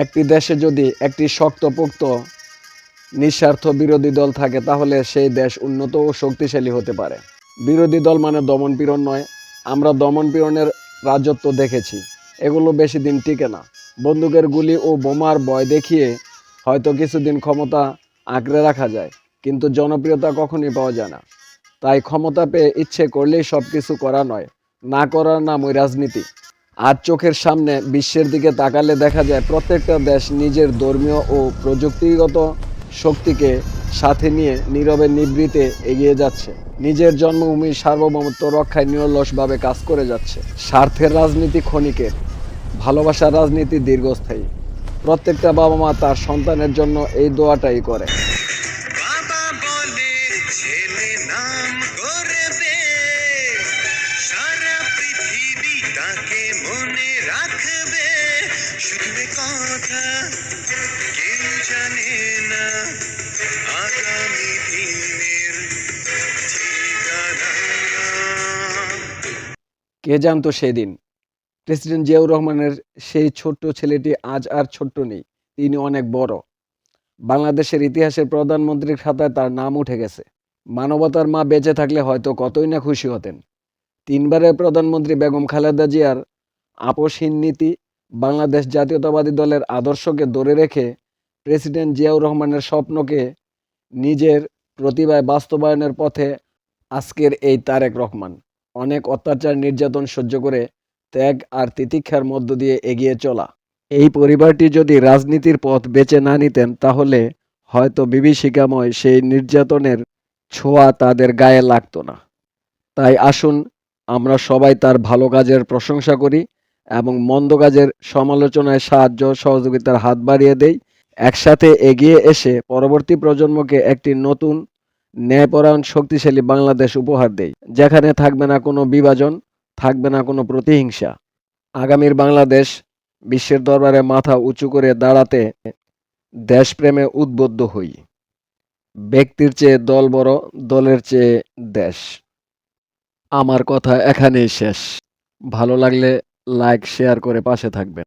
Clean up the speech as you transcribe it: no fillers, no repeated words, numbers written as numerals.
একটি দেশে যদি একটি শক্তপোক্ত নিঃস্বার্থ বিরোধী দল থাকে তাহলে সেই দেশ উন্নত ও শক্তিশালী হতে পারে। বিরোধী দল মানে দমনপীড়ন নয়। আমরা দমনপীড়নের রাজত্ব দেখেছি, এগুলো বেশি দিন টিকে না। বন্দুকের গুলি ও বোমার ভয় দেখিয়ে হয়তো কিছুদিন ক্ষমতা আঁকড়ে রাখা যায়, কিন্তু জনপ্রিয়তা কখনই পাওয়া যায় না। তাই ক্ষমতা পেয়ে ইচ্ছে করলেই সব কিছু করা নয়, না করার নামই রাজনীতি। আজ চোখের সামনে বিশ্বের দিকে তাকালে দেখা যায় প্রত্যেকটা দেশ নিজের ধর্মীয় ও প্রযুক্তিগত শক্তিকে সাথে নিয়ে নীরবে নিভৃতে এগিয়ে যাচ্ছে। নিজের জন্মভূমির সার্বভৌমত্ব রক্ষায় নিরলসভাবে কাজ করে যাচ্ছে। স্বার্থের রাজনীতি ক্ষণিকের, ভালোবাসার রাজনীতি দীর্ঘস্থায়ী। প্রত্যেকটা বাবা মা তার সন্তানের জন্য এই দোয়াটাই করে। বাবা বলে ছেলে নাম করবে, সারা পৃথিবী তাকে মনে রাখবে। শুধু কথা কেউ জানে না আগামী দিনের ঠিকানা। কে জানতো সেদিন প্রেসিডেন্ট জিয়াউর রহমানের সেই ছোট্ট ছেলেটি আজ আর ছোট্ট নেই, তিনি অনেক বড়। বাংলাদেশের ইতিহাসের প্রধানমন্ত্রীর খাতায় তার নাম উঠে গেছে। মানবতার মা বেঁচে থাকলে হয়তো কতই না খুশি হতেন। তিনবারের প্রধানমন্ত্রী বেগম খালেদা জিয়ার আপোষহীন নীতি, বাংলাদেশ জাতীয়তাবাদী দলের আদর্শকে ধরে রেখে প্রেসিডেন্ট জিয়াউর রহমানের স্বপ্নকে নিজের প্রতিভায় বাস্তবায়নের পথে আজকের এই তারেক রহমান। অনেক অত্যাচার নির্যাতন সহ্য করে ত্যাগ আর তিতিক্ষার মধ্য দিয়ে এগিয়ে চলা এই পরিবারটি যদি রাজনীতির পথ বেছে না নিতেন তাহলে হয়তো বিভীষিকাময় সেই নির্যাতনের ছোঁয়া তাদের গায়ে লাগতো না। তাই আসুন আমরা সবাই তার ভালো কাজের প্রশংসা করি এবং মন্দ কাজের সমালোচনায় সাহায্য সহযোগিতার হাত বাড়িয়ে দেই। একসাথে এগিয়ে এসে পরবর্তী প্রজন্মকে একটি নতুন ন্যায়পরায়ণ শক্তিশালী বাংলাদেশ উপহার দেই, যেখানে থাকবে না কোনো বিভাজন, থাকবে না কোনো প্রতিহিংসা। আগামীর বাংলাদেশ বিশ্বের দরবারে মাথা উঁচু করে দাঁড়াতে দেশপ্রেমে উদ্বুদ্ধ হই। ব্যক্তির চেয়ে দল বড়, দলের চেয়ে দেশ। আমার কথা এখানেই শেষ। ভালো লাগলে লাইক শেয়ার করে পাশে থাকবেন।